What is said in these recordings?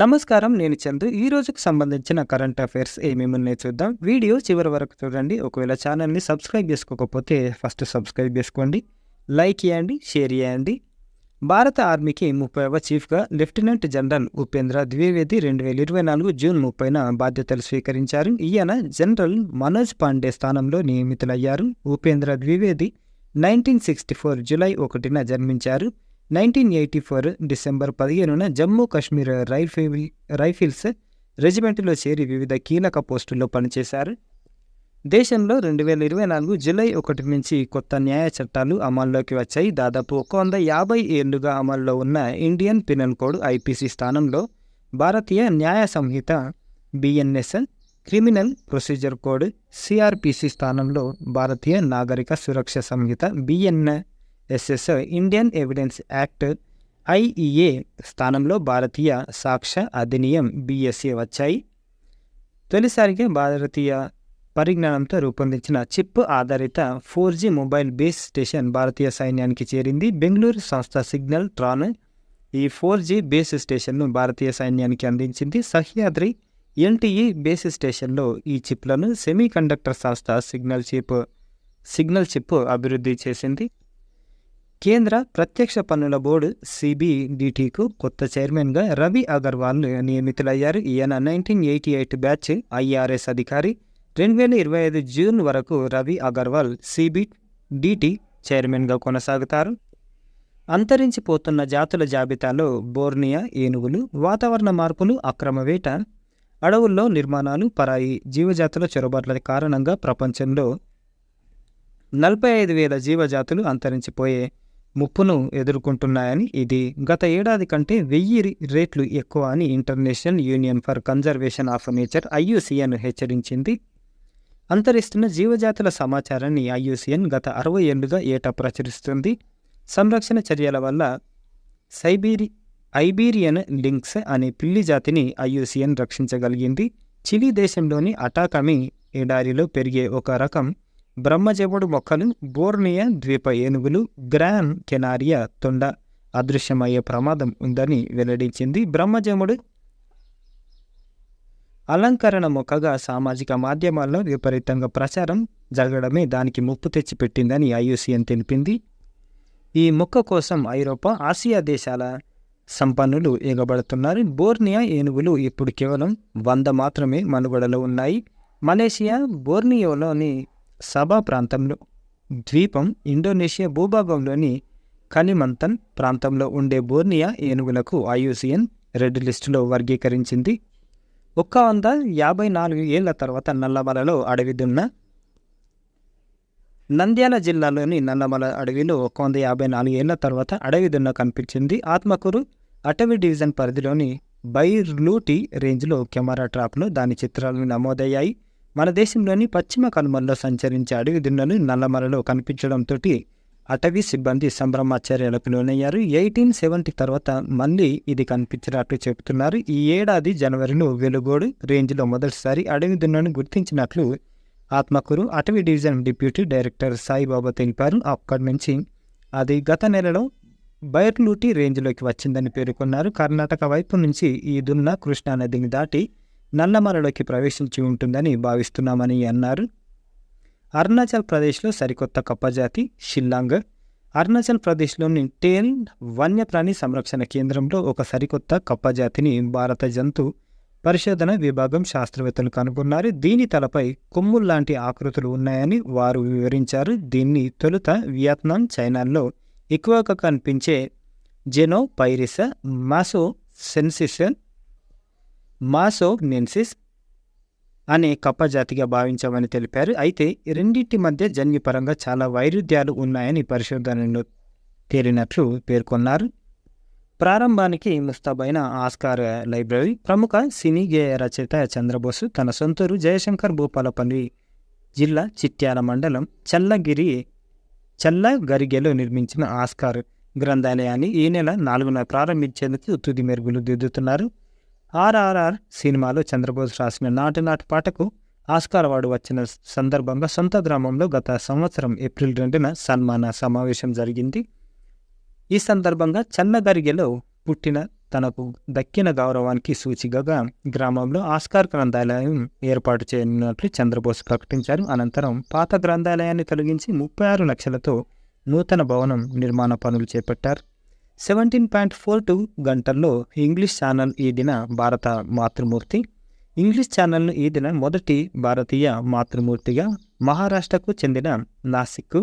నమస్కారం. నేను చందు. ఈ రోజుకి సంబంధించిన కరెంట్ అఫైర్స్ ఏమేమున్నాయో చూద్దాం. వీడియో చివరి వరకు చూడండి. ఒకవేళ ఛానల్‌ని సబ్స్క్రైబ్ చేసుకోకపోతే ఫస్ట్ సబ్స్క్రైబ్ చేసుకోండి. లైక్ చేయండి, షేర్ చేయండి. భారత ఆర్మీకి 30వ చీఫ్‌గా lieutenant general Upendra Dwivedi 2024 June 30న బాధ్యతలు స్వీకరించారు. ఈయన జనరల్ మనోజ్ పాండే స్థానంలో నియమితులయ్యారు. ఉపేంద్ర ద్వివేది 1964 జూలై 1న జన్మించారు. 1984 డిసెంబర్ 15న జమ్మూ కాశ్మీర్ రైఫిల్స్ రెజిమెంటులో చేరి వివిధ కీలక పోస్టుల్లో పనిచేశారు. దేశంలో 2024 జూలై 1 నుంచి కొత్త న్యాయ చట్టాలు అమల్లోకి వచ్చాయి. దాదాపు 150 ఏళ్లుగా అమల్లో ఉన్న ఇండియన్ పినల్ కోడ్ ఐపీసీ స్థానంలో Bharatiya Nyaya Sanhita BNS, criminal procedure code CrPC స్థానంలో Bharatiya Nagarik Suraksha Sanhita BNSS, Indian evidence act IEA స్థానంలో భారతీయ సాక్ష్య అధినియం బిఎస్ఏ వచ్చాయి. తొలిసారిగా భారతీయ పరిజ్ఞానంతో రూపొందించిన చిప్ ఆధారిత 4G మొబైల్ బేస్ స్టేషన్ భారతీయ సైన్యానికి చేరింది. బెంగళూరు సంస్థ సిగ్నల్ ట్రాన్ ఈ 4G బేస్ స్టేషన్ను భారతీయ సైన్యానికి అందించింది. సహ్యాద్రి ఎల్టీఈ బేస్ స్టేషన్లో ఈ చిప్లను సెమీ కండక్టర్ సంస్థ సిగ్నల్ చిప్ అభివృద్ధి చేసింది. కేంద్ర ప్రత్యక్ష పన్నుల బోర్డు సిబిడిటికు కొత్త చైర్మన్గా రవి అగర్వాల్ నియమితులయ్యారు. ఈయన 1988 బ్యాచ్ ఐఆర్ఎస్ అధికారి. 2025 జూన్ వరకు రవి అగర్వాల్ సిబిడిటి చైర్మన్గా కొనసాగుతారు. అంతరించిపోతున్న జాతుల జాబితాలో బోర్నియా ఏనుగులు, వాతావరణ మార్పులు, అక్రమ వేట, అడవుల్లో నిర్మాణాలు, పరాయి జీవజాతుల చొరబాట్ల కారణంగా ప్రపంచంలో 45,000 జీవజాతులు అంతరించిపోయే ముప్పును ఎదుర్కొంటున్నాయని, ఇది గత ఏడాది కంటే 1000 రెట్లు ఎక్కువ అని international union for conservation of nature IUCN హెచ్చరించింది. అంతరిస్తున్న జీవజాతుల సమాచారాన్ని ఐయుసిఎన్ గత 60 ఏళ్లుగా ఏటా ప్రచురిస్తుంది. సంరక్షణ చర్యల వల్ల ఐబీరియన్ లింక్స్ అనే పిల్లి జాతిని ఐయుసిఎన్ రక్షించగలిగింది. చిలీ దేశంలోని అటాకమి ఎడారిలో పెరిగే ఒక రకం బ్రహ్మజముడు మొక్కలు, బోర్నియా ద్వీప ఏనుగులు, గ్రాన్ కెనారియా తొండ అదృశ్యమయ్యే ప్రమాదం ఉందని వెల్లడించింది. బ్రహ్మజముడు అలంకరణ మొక్కగా సామాజిక మాధ్యమాల్లో విపరీతంగా ప్రచారం జరగడమే దానికి ముప్పు తెచ్చిపెట్టిందని ఐయుసిఎన్ తెలిపింది. ఈ మొక్క కోసం ఐరోపా, ఆసియా దేశాల సంపన్నులు ఎగబడుతున్నారు. బోర్నియా ఏనుగులు ఇప్పుడు కేవలం 100 మాత్రమే మనుగడలో ఉన్నాయి. మలేషియా బోర్నియోలోని సబా ప్రాంతంలో ద్వీపం, ఇండోనేషియా భూభాగంలోని కలిమంతన్ ప్రాంతంలో ఉండే బోర్నియా ఏనుగులకు ఐయుసిఎన్ రెడ్ లిస్టులో వర్గీకరించింది. 154 ఏళ్ల తర్వాత నల్లమలలో అడవి దున్న. నంద్యాల జిల్లాలోని నల్లమల అడవిలో 154 ఏళ్ల తర్వాత అడవి దున్న కనిపించింది. ఆత్మకూరు అటవీ డివిజన్ పరిధిలోని బైర్లూటి రేంజ్లో కెమెరా ట్రాప్లో దాని చిత్రాలు నమోదయ్యాయి. మన దేశంలోని పశ్చిమ కనుమల్లో సంచరించే అడవి దున్నలు నల్లమలలో కనిపించడంతో అటవీ సిబ్బంది సంభ్రమాశ్చర్యాలకు లోనయ్యారు. 1870 తర్వాత మళ్ళీ ఇది కనిపించినట్లు చెబుతున్నారు. ఈ ఏడాది జనవరిలో వెలుగోడు రేంజ్లో మొదటిసారి అడవి దున్నను గుర్తించినట్లు ఆత్మకూరు అటవీ డివిజన్ డిప్యూటీ డైరెక్టర్ సాయిబాబా తెలిపారు. అక్కడి నుంచి అది గత నెలలో బైర్లూటి రేంజ్లోకి వచ్చిందని పేర్కొన్నారు. కర్ణాటక వైపు నుంచి ఈ దున్న కృష్ణానదిని దాటి నల్లమలలోకి ప్రవేశించి ఉంటుందని భావిస్తున్నామని అన్నారు. అరుణాచల్ ప్రదేశ్లో సరికొత్త కప్పజాతి షిల్లాంగ్. అరుణాచల్ ప్రదేశ్లోని టేల్ వన్యప్రాణి సంరక్షణ కేంద్రంలో ఒక సరికొత్త కప్పజాతిని భారత జంతు పరిశోధన విభాగం శాస్త్రవేత్తలు కనుగొన్నారు. దీని తలపై కొమ్ముల్లాంటి ఆకృతులు ఉన్నాయని వారు వివరించారు. దీన్ని తొలుత వియత్నాం, చైనాల్లో ఎక్కువగా కనిపించే జెనోపైరిస్ మాసోనెన్సిస్ అనే కప్పజాతిగా భావించామని తెలిపారు. అయితే రెండింటి మధ్య జన్యుపరంగా చాలా వైరుధ్యాలు ఉన్నాయని పరిశోధనలో తేలినట్లు పేర్కొన్నారు. ప్రారంభానికి ముస్తాబైన ఆస్కార్ లైబ్రరీ. ప్రముఖ సినీ గేయ రచయిత చంద్రబోసు తన సొంతూరు జయశంకర్ భూపాలపల్లి జిల్లా చిట్యాల మండలం చల్లగరిగెలో నిర్మించిన ఆస్కార్ గ్రంథాలయాన్ని ఈ నెల 4న ప్రారంభించేందుకు తుది మెరుగులు దిద్దుతున్నారు. ఆర్ఆర్ఆర్ సినిమాలో చంద్రబోస్ రాసిన నాటు పాటకు ఆస్కార్ అవార్డు వచ్చిన సందర్భంగా సొంత గ్రామంలో గత సంవత్సరం ఏప్రిల్ 2న సన్మాన సమావేశం జరిగింది. ఈ సందర్భంగా చల్లగరిగెలో పుట్టిన తనకు దక్కిన గౌరవానికి సూచికగా గ్రామంలో ఆస్కార్ గ్రంథాలయం ఏర్పాటు చేయనున్నట్లు చంద్రబోస్ ప్రకటించారు. అనంతరం పాత గ్రంథాలయాన్ని తొలగించి 36 లక్షలతో నూతన భవనం నిర్మాణ పనులు చేపట్టారు. 17.42 గంటల్లో ఇంగ్లీష్ ఛానల్ ఈదిన భారత మాతృమూర్తి. ఇంగ్లీష్ ఛానల్ను ఈదిన మొదటి భారతీయ మాతృమూర్తిగా మహారాష్ట్రకు చెందిన నాసిక్కు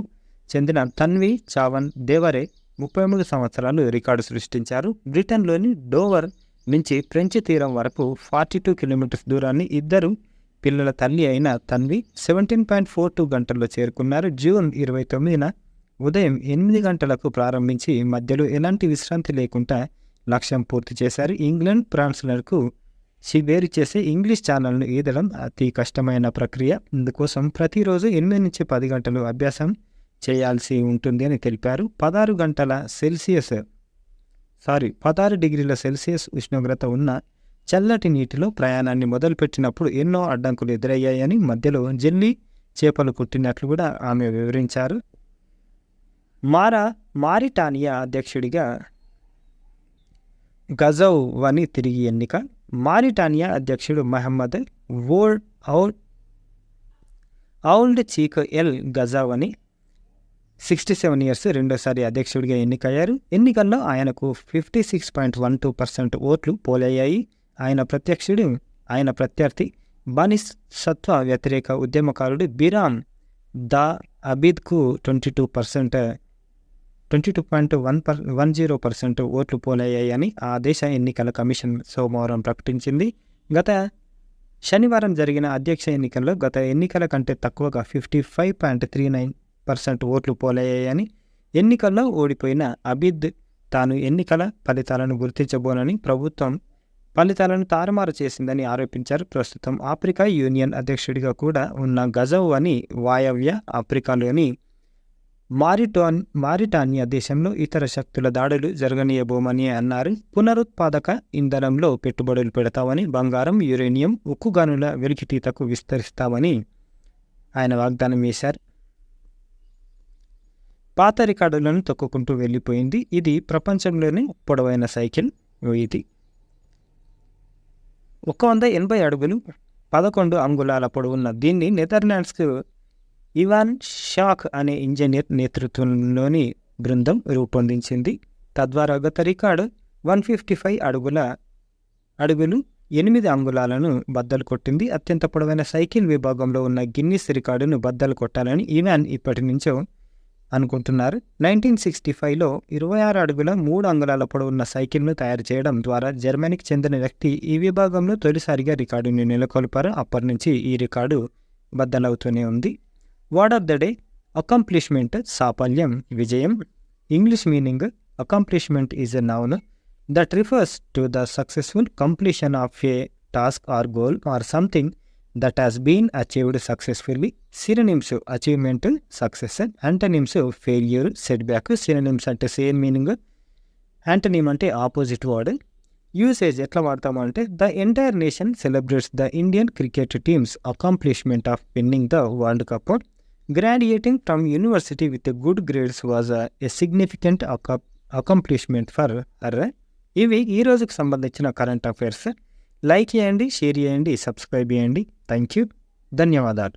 చెందిన తన్వి చావన్ దేవరే 33 సంవత్సరాలు రికార్డు సృష్టించారు. బ్రిటన్లోని డోవర్ నుంచి ఫ్రెంచ్ తీరం వరకు 42 కిలోమీటర్స్ దూరాన్ని ఇద్దరు పిల్లల తల్లి అయిన తన్వి 17.42 గంటల్లో చేరుకున్నారు. జూన్ 29న ఉదయం 8 గంటలకు ప్రారంభించి మధ్యలో ఎలాంటి విశ్రాంతి లేకుండా లక్ష్యం పూర్తి చేశారు. ఇంగ్లాండ్, ఫ్రాన్స్లకు వేరు చేసే ఇంగ్లీష్ ఛానల్ను ఈదడం అతి కష్టమైన ప్రక్రియ. ఇందుకోసం ప్రతిరోజు 8 నుంచి 10 గంటలు అభ్యాసం చేయాల్సి ఉంటుంది అని తెలిపారు. 16 డిగ్రీల సెల్సియస్ ఉష్ణోగ్రత ఉన్న చల్లటి నీటిలో ప్రయాణాన్ని మొదలుపెట్టినప్పుడు ఎన్నో అడ్డంకులు ఎదురయ్యాయని, మధ్యలో జెల్లీ చేపలు కుట్టినట్లు కూడా ఆమె వివరించారు. మారిటానియా అధ్యక్షుడిగా గజౌవని తిరిగి ఎన్నిక. మారిటానియా అధ్యక్షుడు మహమ్మద్ ఔల్డ్ చీక్ ఎల్ గజావని 67 ఇయర్స్ రెండోసారి అధ్యక్షుడిగా ఎన్నికయ్యారు. ఎన్నికల్లో ఆయనకు 56.12% ఓట్లు పోలయ్యాయి. ఆయన ప్రత్యర్థి బనిస్ సత్వ వ్యతిరేక ఉద్యమకారుడు బిరామ్ దా అబీద్కు 22.10% ఓట్లు పోలయ్యాయని ఆ దేశ ఎన్నికల కమిషన్ సోమవారం ప్రకటించింది. గత శనివారం జరిగిన అధ్యక్ష ఎన్నికల్లో గత ఎన్నికల కంటే తక్కువగా 55.39% ఓట్లు పోలయ్యాయని, ఎన్నికల్లో ఓడిపోయిన అబీద్ తాను ఎన్నికల ఫలితాలను గుర్తించబోనని, ప్రభుత్వం ఫలితాలను తారుమారు చేసిందని ఆరోపించారు. ప్రస్తుతం ఆఫ్రికా యూనియన్ అధ్యక్షుడిగా కూడా ఉన్న గజౌవని వాయవ్య ఆఫ్రికాలోని మారిటానియా దేశంలో ఇతర శక్తుల దాడులు జరగనీయబోమని అన్నారు. పునరుత్పాదక ఇంధనంలో పెట్టుబడులు పెడతామని, బంగారం, యురేనియం, ఉక్కు గనుల వెలికితీతకు విస్తరిస్తామని ఆయన వాగ్దానం చేశారు. పాత రికార్డులను తొక్కుకుంటూ వెళ్ళిపోయింది. ఇది ప్రపంచంలోనే పొడవైన సైకిల్. ఇది 180 అడుగులు 11 అంగుళాల పొడవున్న దీన్ని నెదర్లాండ్స్కు ఇవాన్ షాక్ అనే ఇంజనీర్ నేతృత్వంలోని బృందం రూపొందించింది. తద్వారా గత రికార్డు 155 అడుగులు 8 అంగుళాలను బద్దలు కొట్టింది. అత్యంత పొడవైన సైకిల్ విభాగంలో ఉన్న గిన్నిస్ రికార్డును బద్దలు కొట్టాలని ఇవాన్ ఇప్పటి నుంచో అనుకుంటున్నారు. 1965లో 26 అడుగుల 3 అంగుళాల పొడవున్న సైకిల్ను తయారు చేయడం ద్వారా జర్మనీకి చెందిన వ్యక్తి ఈ విభాగంలో తొలిసారిగా రికార్డుని నెలకొల్పారు. అప్పటి నుంచి ఈ రికార్డు బద్దలవుతూనే ఉంది. Word of the day: accomplishment, సాఫల్యం, విజయం. English meaning: accomplishment is a noun that refers to the successful completion of a task or goal or something that has been achieved successfully. Synonyms: achievement, success. Antonyms: failure, setback. Synonyms అంటే same meaning, antonym అంటే opposite word. Usage ఎట్లా వాడతామంటే the entire nation celebrates the Indian cricket team's accomplishment of winning the World Cup. Graduating from university with good grades was a significant accomplishment for her. ఇవి ఈ రోజుకు సంబంధించిన current affairs. Like చేయండి, share చేయండి, subscribe చేయండి. Thank you. ధన్యవాదాలు.